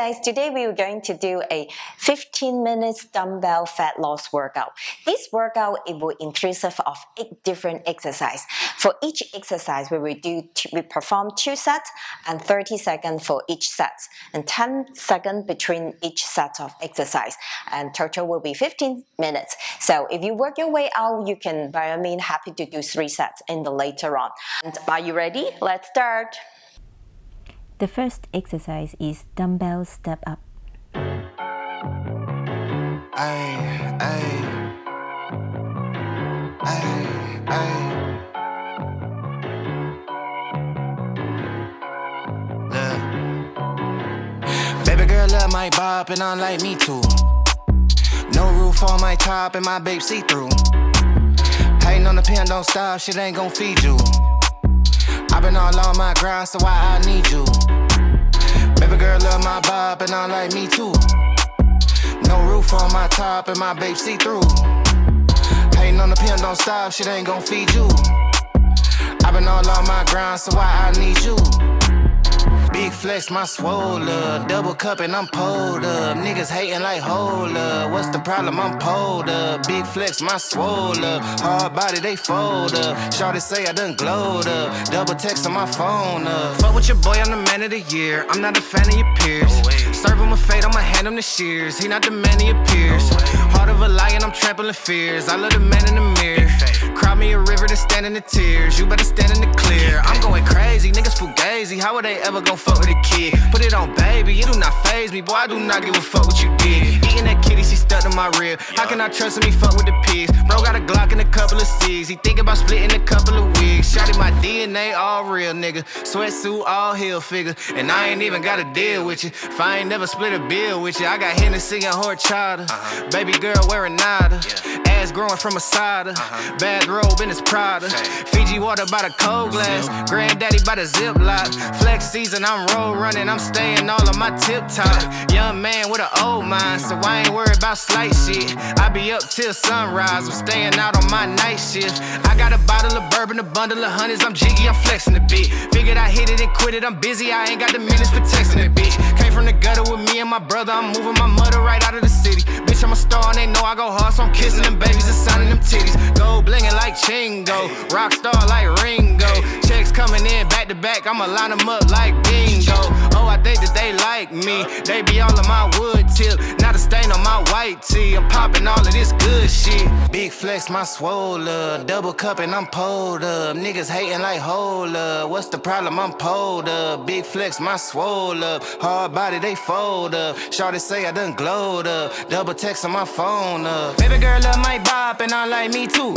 guys, today we are going to do a 15 minutes dumbbell fat loss workout. This workout it will inclusive of 8 different exercises. For each exercise, we perform 2 sets and 30 seconds for each set, and 10 seconds between each set of exercise. And total will be 15 minutes. So if you work your way out, you can by all means happy to do 3 sets in the later on. And are you ready? Let's start. The first exercise is Dumbbell Step Up. Baby girl love my bop and I like me too. No roof on my top and my babe see-through. Hating on the pen, don't stop, shit ain't gon' feed you. I've been all on my grind, so why I need you? Baby girl love my bop and I like me too. No roof on my top and my babe see-through. Hating on the pen, don't stop, shit ain't gon' feed you. I've been all on my grind, so why I need you? Big flex, my swole up. Double cup and I'm pulled up. Niggas hating like hold up. What's the problem? I'm pulled up. Big flex, my swole up. Hard body, they fold up. Shawty say I done glowed up. Double text on my phone up. Fuck with your boy, I'm the man of the year. I'm not a fan of your peers. Serve him a fate, I'ma hand him the shears. He not the man of your peers. Heart of a lion, I'm trampling fears. I love the man in the mirror. Cry me a river to stand in the tears. You better stand in the clear. I'm going crazy, niggas fugazi. How are they ever gon' fuck with a kid? Put it on, baby, it do not faze me. Boy, I do not give a fuck what you did. Eating that kitty, she stuck to my rib. How can I trust him? He fuck with the pigs. Bro got a Glock and a couple of C's. He think about splitting a couple of wigs. Shotty my DNA all real, nigga. Sweatsuit all heel figure. And I ain't even gotta deal with you. If I ain't never split a bill with you. I got Hennessy and horchata. Baby girl wearing nada. Ass growing from a cider. Bathrobe in his Prada. Fiji water by the cold glass. Granddaddy by the Ziploc. Flex season, I'm road running. I'm staying all on my tip top. Young man with an old mind, so I ain't worried about slight shit. I be up till sunrise. I'm staying out on my night shift. I got a bottle of bourbon, a bundle of hundreds. I'm jiggy, I'm flexing a bit. Figured I hit it and quit it. I'm busy. I ain't got the minutes for texting a bitch. Came from the gutter with me and my brother. I'm moving my mother right out of the city. Bitch, I'm a star and they know I go hard, so I'm kissing them babies and signing them titties. Gold blinging like Chingo, rock star like Ringo. Checks coming in back to back, I'ma line them up like bingo. Oh, I think that they like me. They be all on my wood tip, not a stain on my white tee. I'm popping all of this good shit. Big flex, my swole up. Double cup and I'm pulled up. Niggas hating like hold up. What's the problem? I'm pulled up. Big flex, my swole up. Hard body, they fold up. Shawty say I done glowed up. Double text on my phone up. Baby girl love my bop and I like me too.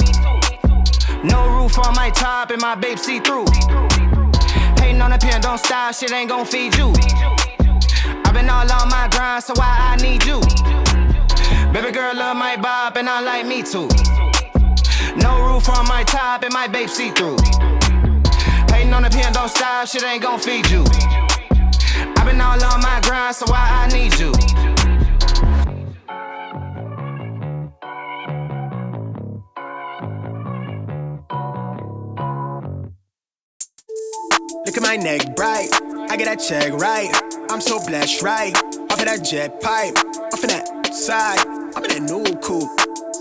No roof on my top and my babe see-through. Hating on the pen, don't stop, shit ain't gon' feed you. I've been all on my grind, so why I need you? Baby girl love my bop and I like me too. No roof on my top and my babe see-through. Hating on the pen, don't stop, shit ain't gon' feed you. I've been all on my grind, so why I need you? Look at my neck bright, I get that check right. I'm so blessed, right? Off of that jet pipe, off of that side. I'm in that new coupe,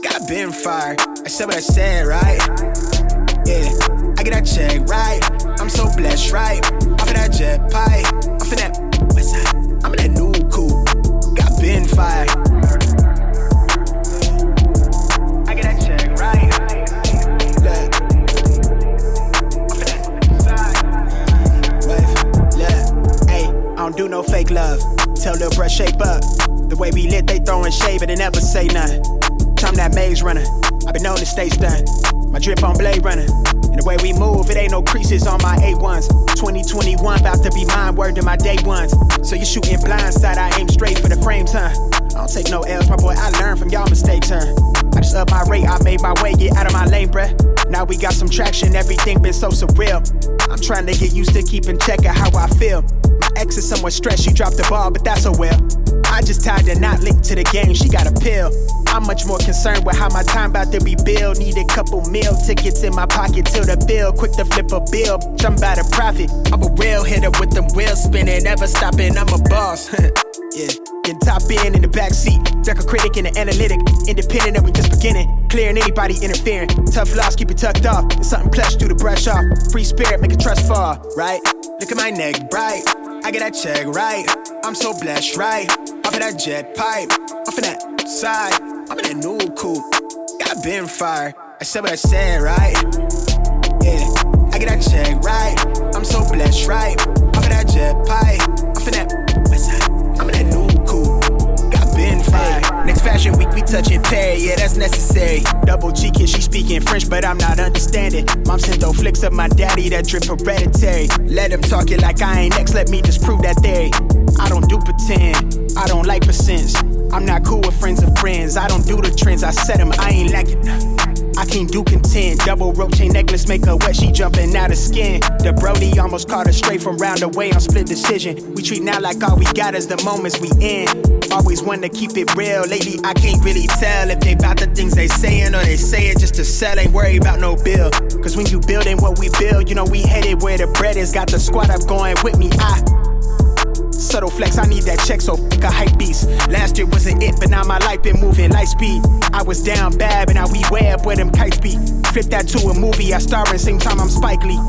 got a bin fire. I said what I said, right? Yeah, I get that check right. I'm so blessed, right? Off of that jet pipe, off of that west side. I'm in that new coupe, got a bin fire. I get that check right. I don't do no fake love. Tell Lil' bruh shape up. The way we lit, they throwing shade, but they never say nothing. I'm that maze runner. I been on the stay stunned. My drip on Blade Runner. And the way we move, it ain't no creases on my A1s. 2021, about to be mine, word to my day ones. So you shooting blindside, I aim straight for the frames, huh? I don't take no L's, my boy, I learn from y'all mistakes, huh? I just up my rate, I made my way, get out of my lane, bruh. Now we got some traction, everything been so surreal. I'm trying to get used to keeping check of how I feel. My ex is somewhat stressed, she dropped the ball, but that's oh well. I just tied a knot linked to the game, she got a pill. I'm much more concerned with how my time about to be billed. Need a couple meal tickets in my pocket till the bill. Quick to flip a bill, I'm about to profit. I'm a real hitter with them wheels spinning, never stopping, I'm a boss. Yeah, getting top in the back seat. Deck a critic and an analytic. Independent and we just beginning. Clearing anybody interfering. Tough loss, keep it tucked off. It's something plush, do the brush off. Free spirit, make a trust fall, right? Look at my neck, bright. I get that check, right? I'm so blessed, right? Off of that jet pipe. Off of that side. I'm in that new coupe. Got been fired. I said what I said, right? Yeah, I get that check, right? I'm so blessed, right? Off of that jet pipe. Off of that west side. I'm in that new coupe. Got been fired. Next fashion week, we touching pay. Yeah, that's necessary. Double G kid, she speaking French, but I'm not understanding. Mom sent those flicks of my daddy that drip hereditary. Let him talk it like I ain't next, let me just prove that theory. I don't do pretend, I don't like percents. I'm not cool with friends of friends. I don't do the trends, I set them, I ain't like it. I can't do contend. Double rope chain necklace make her wet, she jumping out of skin. The Brody almost caught her straight from round away on split decision. We treat now like all we got is the moments we in. Always want to keep it real. Lately I can't really tell if they bout the things they saying or they say it just to sell. Ain't worry about no bill. Cause when you building what we build, you know we headed where the bread is. Got the squad up going with me. Subtle flex, I need that check, so f*** a hype beast. Last year wasn't it, but now my life been moving light speed. I was down bad, but now we way up where them kites be. Flip that to a movie, I star in, same time I'm Spike Lee.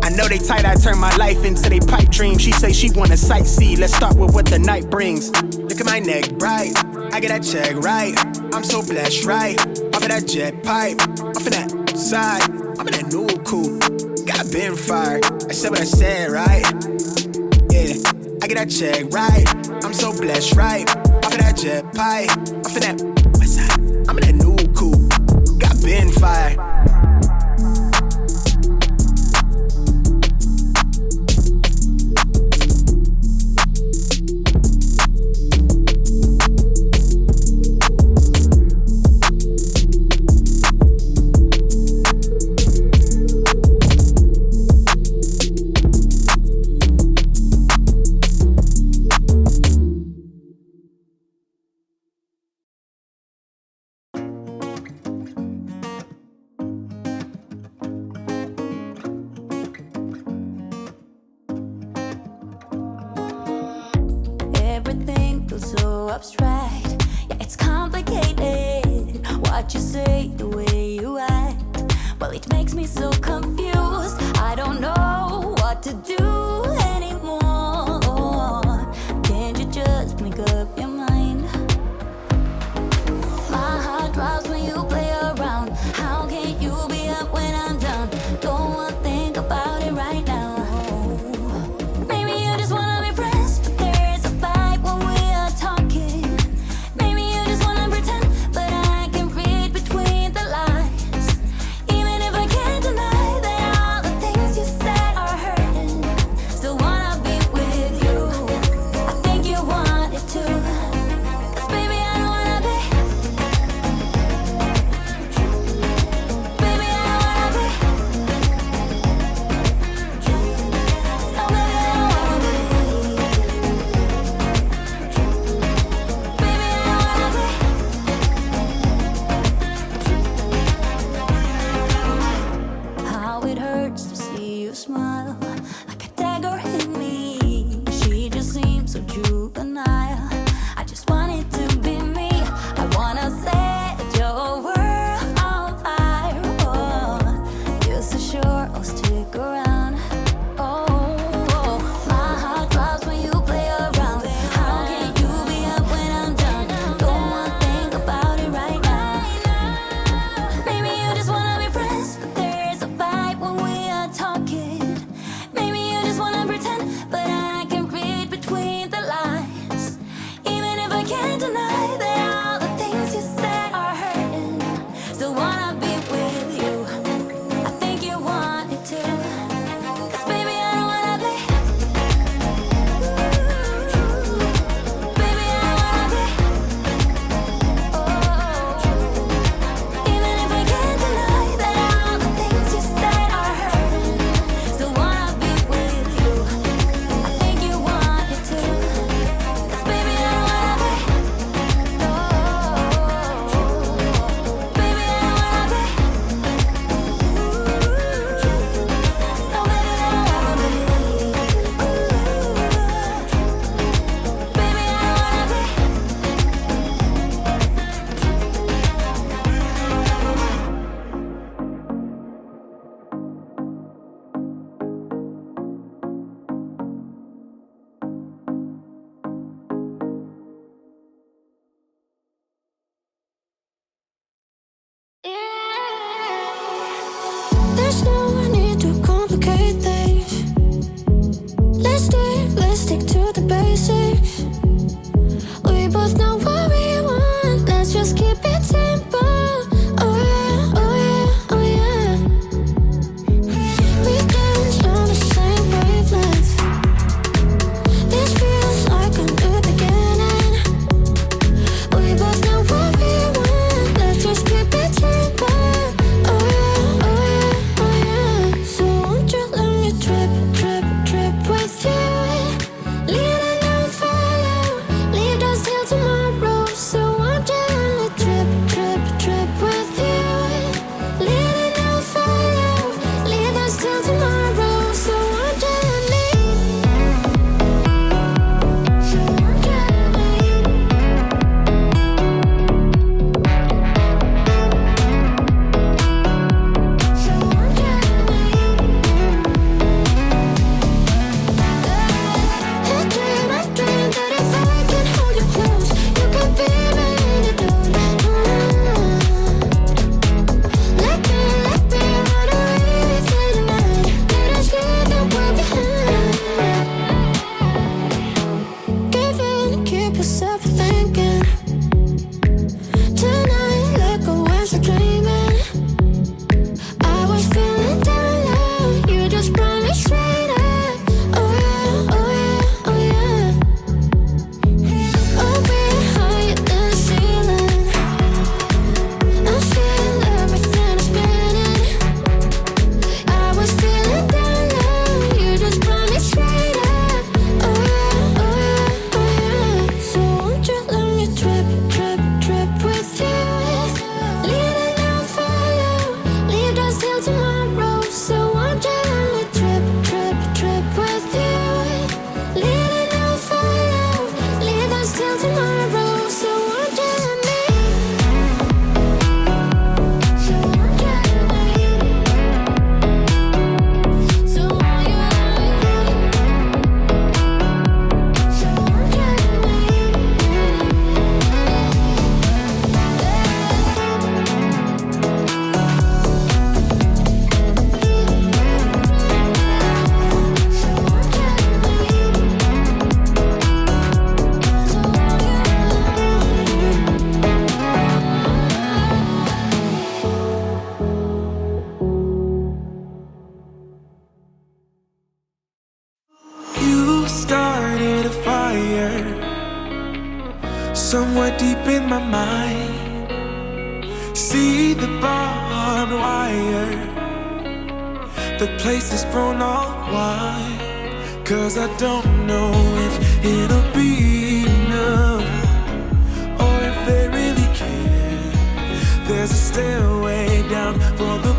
I know they tight, I turn my life into they pipe dream. She say she wanna sightsee, let's start with what the night brings. Look at my neck, bright, I get that check, right? I'm so blessed, right? Off of that jet pipe, off of that side. I'm in that new coupe, got been fired. I said what I said, right? Yeah, I get that check, right? I'm so blessed, right? Off of that jet pipe, off of that west side. I'm in that new coupe, got been fired. Everything feels so abstract. Yeah, it's complicated. What you say, the way you act. Well, it makes me so confused. I don't know what to do anymore. Can't you just make up your mind? My heart drops when you play around. How can you be up when I'm down? Don't wanna think about it right now. Maybe you just wanna be friends, but there is a fight when we are talking. Maybe you just wanna pretend, but I can read between the lines. Even if I can't deny that There's no need to complicate things. Let's stick to the basics. We both know what we want. Let's just keep it simple. Oh yeah, oh yeah, oh yeah. We dance on the same wavelength. This feels like a new beginning. We both know what we want. Let's just keep it simple. Oh yeah, oh yeah, oh yeah. So won't you let me trip with you? Leading and follow, lead us till tomorrow. So won't you let me trip with you? Leading and follow, lead us till tomorrow. So won't you let me? So won't you let me? So won't you let me? I dream that if I can hold you close, you can be my antidote. Let me run away with you tonight. Let us leave the world behind. Give in, keep yourself thinking. Tonight, let go and start dreaming. I was feeling down low, you just brought me straight up. Oh yeah, oh yeah, oh yeah. Oh, we're higher than the ceiling. I feel everything is spinning. I was feeling down low, you just brought me straight up. Oh yeah, oh yeah, oh yeah. So won't you let me trip with you? Leading and follow, lead us till tomorrow. So won't you let me trip with you? Leading and follow, lead us till tomorrow. So won't you let me? So won't you let me? So won't you let me? So won't you let You started a fire somewhere deep in my mind. See the barbed wire, the place is grown all wide. 'Cause I don't know if it'll be enough, or if they really care. There's a stairway down for the